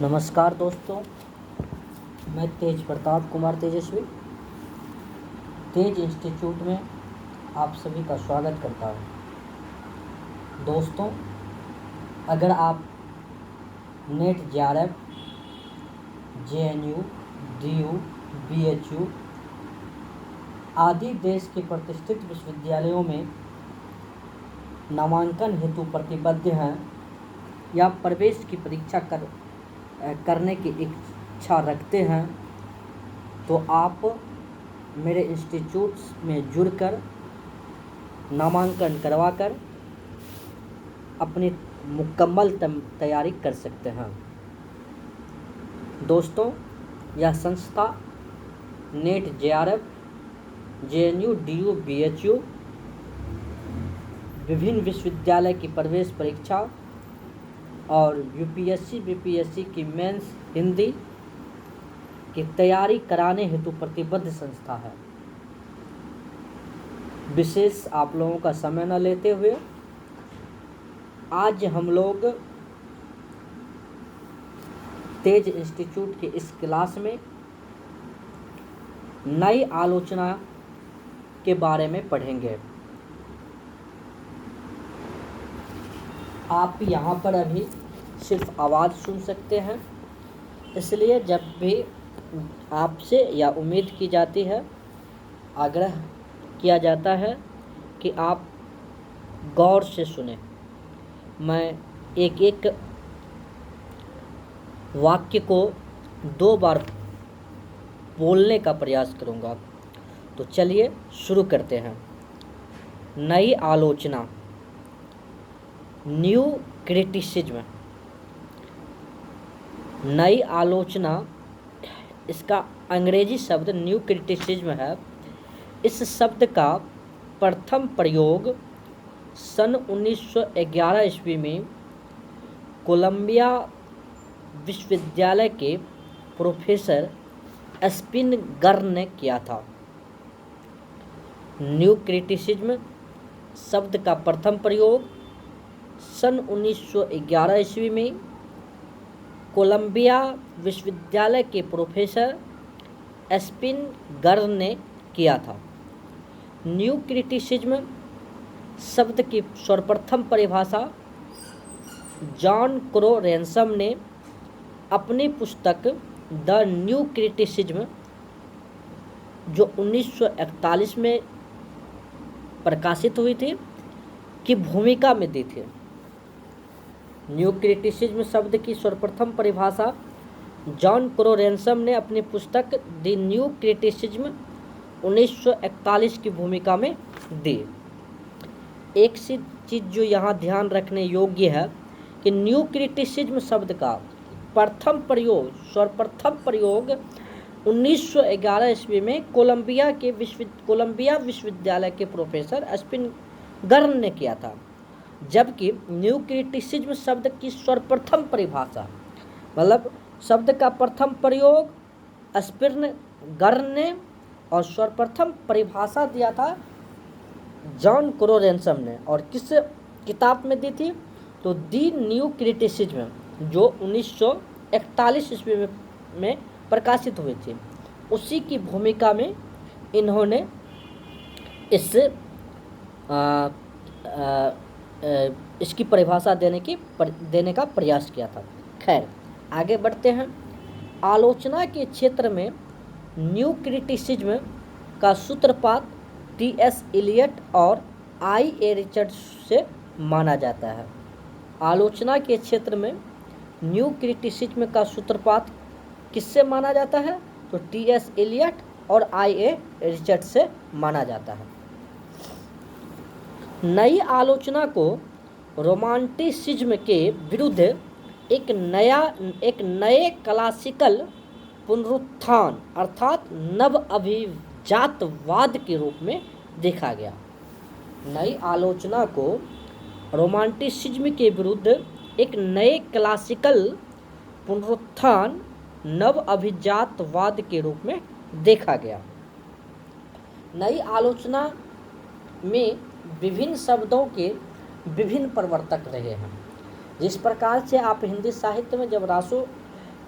नमस्कार दोस्तों, मैं तेज प्रताप कुमार तेजस्वी तेज इंस्टीट्यूट में आप सभी का स्वागत करता हूँ। दोस्तों, अगर आप net JRF, JNU, DU, BHU आदि देश के प्रतिष्ठित विश्वविद्यालयों में नामांकन हेतु प्रतिबद्ध हैं या प्रवेश की परीक्षा करने की इच्छा रखते हैं, तो आप मेरे इंस्टीट्यूट में जुड़कर नामांकन करवाकर अपनी मुकम्मल तैयारी कर सकते हैं। दोस्तों, यह संस्था net JRF, JNU, DU, BHU विभिन्न विश्वविद्यालय की प्रवेश परीक्षा और यूपीएससी, बीपीएससी की मेंस हिंदी की तैयारी कराने हेतु प्रतिबद्ध संस्था है। विशेष आप लोगों का समय न लेते हुए आज हम लोग तेज इंस्टीट्यूट के इस क्लास में नई आलोचना के बारे में पढ़ेंगे। आप यहाँ पर अभी सिर्फ आवाज़ सुन सकते हैं, इसलिए जब भी आपसे या उम्मीद की जाती है, आग्रह किया जाता है कि आप गौर से सुने। मैं एक एक वाक्य को 2 बार बोलने का प्रयास करूँगा। तो चलिए शुरू करते हैं। नई आलोचना, न्यू क्रिटिसिज्म। नई आलोचना, इसका अंग्रेजी शब्द न्यू क्रिटिसिज्म है। इस शब्द का प्रथम प्रयोग सन 1911 ईस्वी में कोलंबिया विश्वविद्यालय के प्रोफेसर स्पिनगर ने किया था। न्यू क्रिटिसिज्म शब्द का प्रथम प्रयोग सन 1911 ईस्वी में कोलंबिया विश्वविद्यालय के प्रोफेसर स्पिनगर ने किया था। न्यू क्रिटिसिज्म शब्द की सर्वप्रथम परिभाषा जॉन क्रो रैनसम ने अपनी पुस्तक द न्यू क्रिटिसिज्म, जो 1941 में प्रकाशित हुई थी, की भूमिका में दी थी। न्यू क्रिटिसिज्म शब्द की सर्वप्रथम परिभाषा जॉन क्रो रैनसम ने अपनी पुस्तक द न्यू क्रिटिसिज्म 1941 की भूमिका में दी। एक सी चीज़ जो यहाँ ध्यान रखने योग्य है कि न्यू क्रिटिसिज्म शब्द का सर्वप्रथम प्रयोग 1911 ईस्वी में कोलंबिया विश्वविद्यालय के प्रोफेसर स्पिनगर ने किया था, जबकि न्यू क्रिटिसिज्म शब्द की सर्वप्रथम परिभाषा, मतलब शब्द का प्रथम प्रयोग स्पिनगर ने और सर्वप्रथम परिभाषा दिया था जॉन क्रो रैनसम ने। और किस किताब में दी थी? तो दी न्यू क्रिटिसिज्म, जो 1941 ईस्वी में प्रकाशित हुई थी, उसी की भूमिका में इन्होंने इसकी परिभाषा देने का प्रयास किया था। खैर, आगे बढ़ते हैं। आलोचना के क्षेत्र में न्यू क्रिटिसिज्म का सूत्रपात टी.एस. इलियट और आई.ए. रिचर्ड्स से माना जाता है। आलोचना के क्षेत्र में न्यू क्रिटिसिज्म का सूत्रपात किससे माना जाता है? तो टी.एस. इलियट और आई.ए. रिचर्ड्स से माना जाता है। नई आलोचना को रोमांटिसिज्म के विरुद्ध एक नए क्लासिकल पुनरुत्थान अर्थात नव अभिजातवाद के रूप में देखा गया। नई आलोचना को रोमांटिसिज्म के विरुद्ध एक नए क्लासिकल पुनरुत्थान नव अभिजातवाद के रूप में देखा गया। नई आलोचना में विभिन्न शब्दों के विभिन्न प्रवर्तक रहे हैं। जिस प्रकार से आप हिंदी साहित्य में जब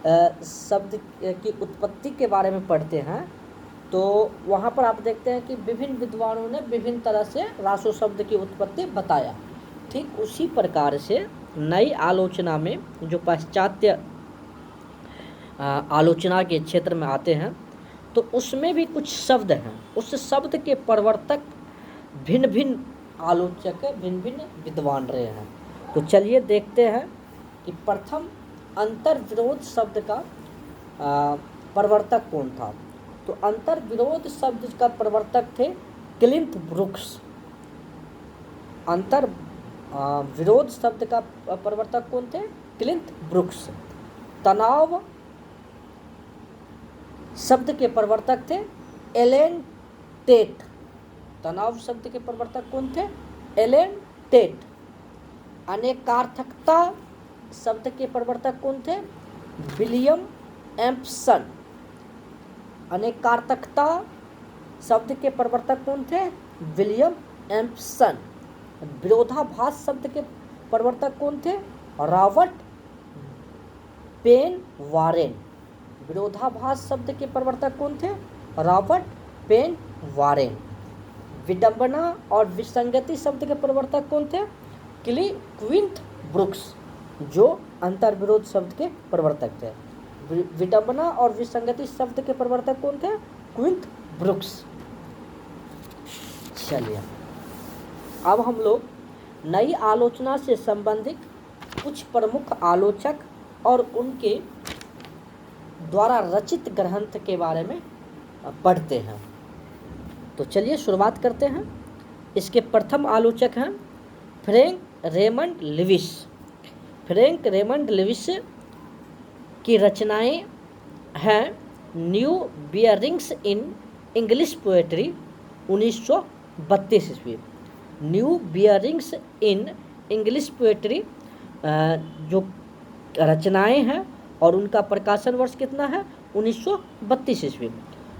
शब्द की उत्पत्ति के बारे में पढ़ते हैं तो वहाँ पर आप देखते हैं कि विभिन्न विद्वानों ने विभिन्न तरह से रासो शब्द की उत्पत्ति बताया। ठीक उसी प्रकार से नई आलोचना में जो पाश्चात्य आलोचना के क्षेत्र में आते हैं तो उसमें भी कुछ शब्द हैं, उस शब्द के प्रवर्तक भिन्न भिन्न आलोचक भिन्न भिन्न विद्वान रहे हैं। तो चलिए देखते हैं कि प्रथम अंतर्विरोध शब्द का प्रवर्तक कौन था। तो अंतर्विरोध शब्द का प्रवर्तक थे क्लिंट ब्रुक्स। विरोध शब्द का प्रवर्तक कौन थे? Clint brooks. तनाव शब्द के प्रवर्तक थे एलेन टेट। तनाव शब्द के प्रवर्तक कौन थे? Allen TET. अनेकार्थकता शब्द के प्रवर्तक कौन थे? William Empson. अनेकार्थकता शब्द के प्रवर्तक कौन थे? William Empson. विरोधाभास शब्द के प्रवर्तक कौन थे? Robert Penn Warren. विरोधाभास शब्द के प्रवर्तक कौन थे? Robert Penn Warren. विडंबना और विसंगति शब्द के प्रवर्तक कौन थे? क्लिंट ब्रुक्स, जो अंतर्विरोध शब्द के प्रवर्तक थे। विडंबना और विसंगति शब्द के प्रवर्तक कौन थे? Clint brooks. चलिए अब हम लोग नई आलोचना से संबंधित कुछ प्रमुख आलोचक और उनके द्वारा रचित ग्रंथ के बारे में पढ़ते हैं। तो चलिए शुरुआत करते हैं। इसके प्रथम आलोचक हैं Frank Raymond Leavis. Frank Raymond Leavis की रचनाएं हैं new bearings in English poetry 1932 ईस्वी। New bearings in English poetry जो रचनाएं हैं और उनका प्रकाशन वर्ष कितना है? 1932 ईस्वी।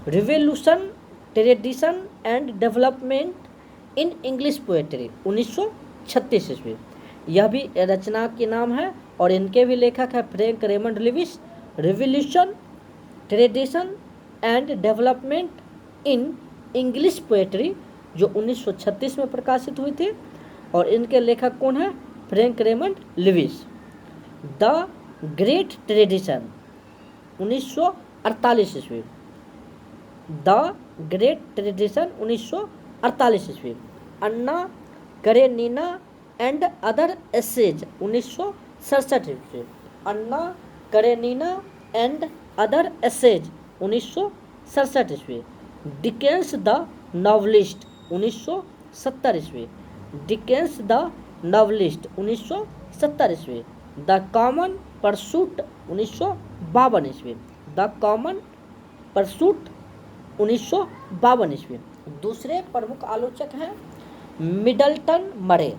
Revolution tradition and development in English poetry 1936 ईस्वी। यह भी रचना के नाम है और इनके भी लेखक है Frank Raymond Leavis. Revolution tradition and development in English poetry जो 1936 में प्रकाशित हुई थी और इनके लेखक कौन है? Frank Raymond Leavis. The great tradition 1948 ईस्वी। द ग्रेट ट्रेडिशन 1948 ईस्वी। Anna Karenina and other essays 1967 ईस्वी। Anna Karenina and other essays 1967 ईस्वी। डिकेंस द नॉवलिस्ट 1970 ईस्वी। डिकेंस द नॉवलिस्ट 1970 ईस्वी। द कॉमन परसूट 1952 ईस्वी। द कॉमन परसूट 1952 ईस्वी। दूसरे प्रमुख आलोचक हैं मिडल्टन मरे।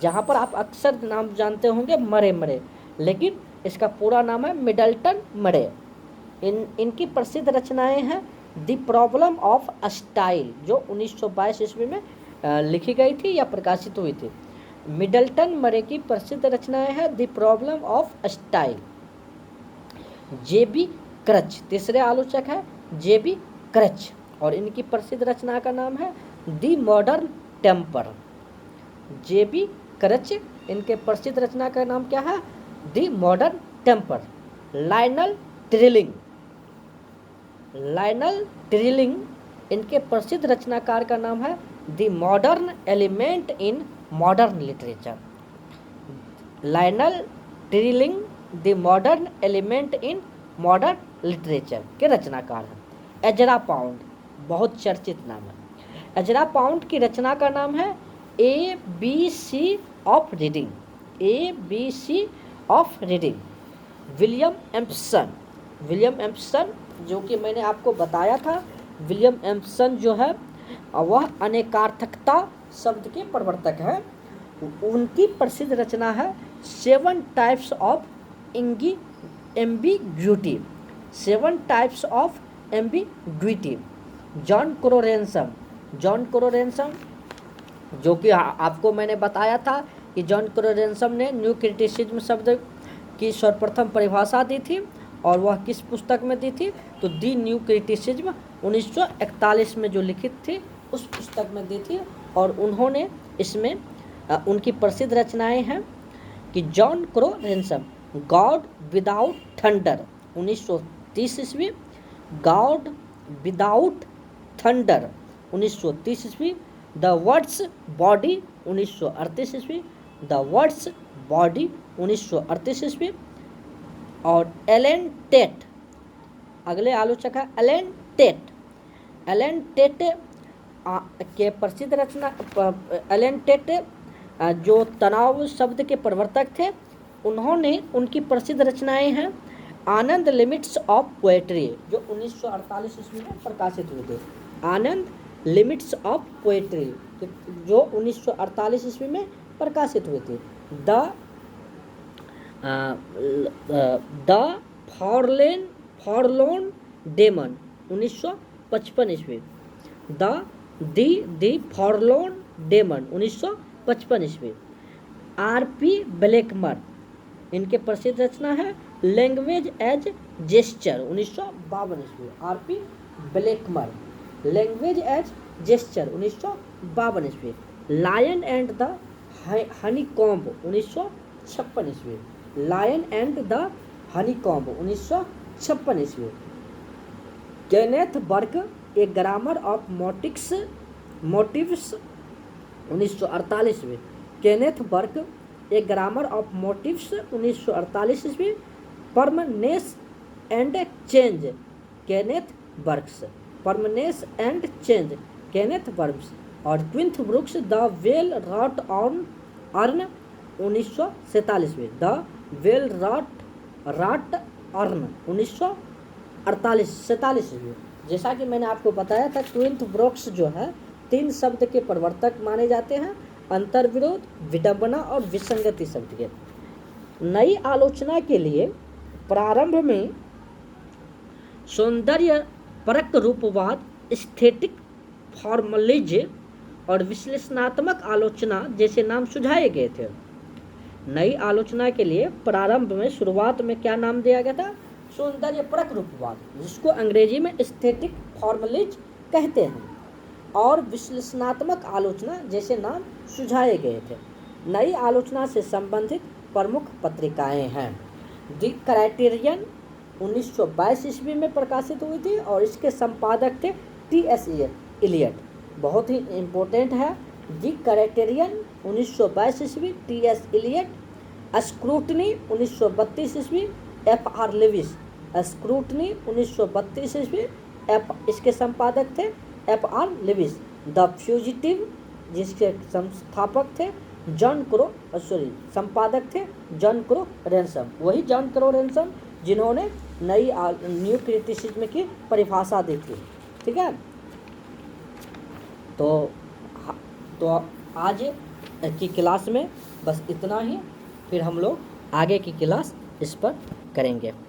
जहाँ पर आप अक्सर नाम जानते होंगे मरे, लेकिन इसका पूरा नाम है मिडल्टन मरे। इनकी प्रसिद्ध रचनाएं हैं द प्रॉब्लम ऑफ स्टाइल जो 1922 ईस्वी में लिखी गई थी या प्रकाशित हुई थी। मिडल्टन मरे की प्रसिद्ध रचनाएं हैं the problem of style. J B Krutch तीसरे आलोचक है जेबी क्रच और इनकी प्रसिद्ध रचना का नाम है the modern temper. J B Krutch इनके प्रसिद्ध रचना का नाम क्या है? The modern temper. Lionel Trilling इनके प्रसिद्ध रचनाकार का नाम है the modern element in modern literature. Lionel Trilling the modern element in modern literature के रचनाकार हैं। एजरा पाउंड बहुत चर्चित नाम है। एजरा पाउंड की रचना का नाम है ABC of reading. ABC of reading. William Empson जो कि मैंने आपको बताया था, विलियम एम्पसन जो है वह अनेकार्थकता शब्द के प्रवर्तक हैं। उनकी प्रसिद्ध रचना है 7 types of ambiguity. 7 types of ambiguity. John Crowe Ransom जो कि आपको मैंने बताया था कि जॉन क्रोरेंसम ने न्यू क्रिटिसिज्म शब्द की सर्वप्रथम परिभाषा दी थी और वह किस पुस्तक में दी थी? तो दी न्यू क्रिटिसिज्म 1941 में जो लिखित थी उस पुस्तक में दी थी। और उन्होंने इसमें उनकी प्रसिद्ध रचनाएं हैं कि John crow ransom God without thunder 1930 ईस्वी, गॉड विदाउट थंडर 1930 ईस्वी, द वर्ड्स बॉडी 1938 ईस्वी, द वर्ड्स बॉडी 1938 ईस्वी। और एलन टेट, अगले आलोचक है एलन टेट। एलन टेट के प्रसिद्ध रचना, एलन टेट जो तनाव शब्द के प्रवर्तक थे, उन्होंने उनकी प्रसिद्ध रचनाएं हैं आनंद लिमिट्स ऑफ पोएट्री जो 1948 ईस्वी में प्रकाशित हुए थे। आनंद लिमिट्स ऑफ पोएट्री जो 1948 ईस्वी में प्रकाशित हुए थे। द फॉरलोन डेमन 1955 ईस्वी, दी फॉरलोन डेमन 1955 ईस्वी। आर.पी. ब्लैकमर, इनके प्रसिद्ध रचना है लैंग्वेज एज जेस्चर 1952 ईस्वी। आर.पी. ब्लैकमर, लैंग्वेज एज जेस्चर 1952 ईस्वी। लायन एंड द हनीकॉम्ब 1956 ईस्वी। लायन एंड द हनीकॉम्ब 1956 ईस्वी। Kenneth Burke a grammar of motives 1948 ईस्वी। Kenneth Burke a grammar of motives 1948 ईस्वी। Permanence and change Kenneth Burke's, permanence and change Kenneth Burke's. और Cleanth Brooks the well wrought on urn 1947 में, the well rot earn 1947 में। जैसा कि मैंने आपको बताया था, ट्विंथ ब्रुक्स जो है 3 शब्द के प्रवर्तक माने जाते हैं, अंतर्विरोध, विडंबना और विसंगति शब्द के। नई आलोचना के लिए प्रारंभ में सौंदर्य परक रूपवाद, एस्थेटिक फॉर्मलिज्म और विश्लेषणात्मक आलोचना जैसे नाम सुझाए गए थे। नई आलोचना के लिए प्रारंभ में शुरुआत में क्या नाम दिया गया था? सौंदर्य परक रूपवाद, जिसको अंग्रेजी में एस्थेटिक फॉर्मलिज्म कहते हैं, और विश्लेषणात्मक आलोचना जैसे नाम सुझाए गए थे। नई आलोचना से संबंधित प्रमुख पत्रिकाएं हैं। द क्राइटेरियन 1922 ईस्वी में प्रकाशित हुई थी और इसके संपादक थे टी.एस. इलियट, बहुत ही इम्पोर्टेंट है। द क्राइटेरियन 1922 ईस्वी, टी.एस. इलियट। स्क्रूटनी 1932 ईस्वी, एफ.आर. लेविस। स्क्रूटनी 1932 ईस्वी, इसके संपादक थे एफ.आर. लेविस। द फ्यूजिटिव, जिसके संस्थापक थे संपादक थे जॉन क्रो रैनसम। वही जॉन क्रो रैनसम जिन्होंने नई न्यू क्रिटिसिज्म की परिभाषा दी थी। ठीक है, तो आज की क्लास में बस इतना ही, फिर हम लोग आगे की क्लास इस पर करेंगे।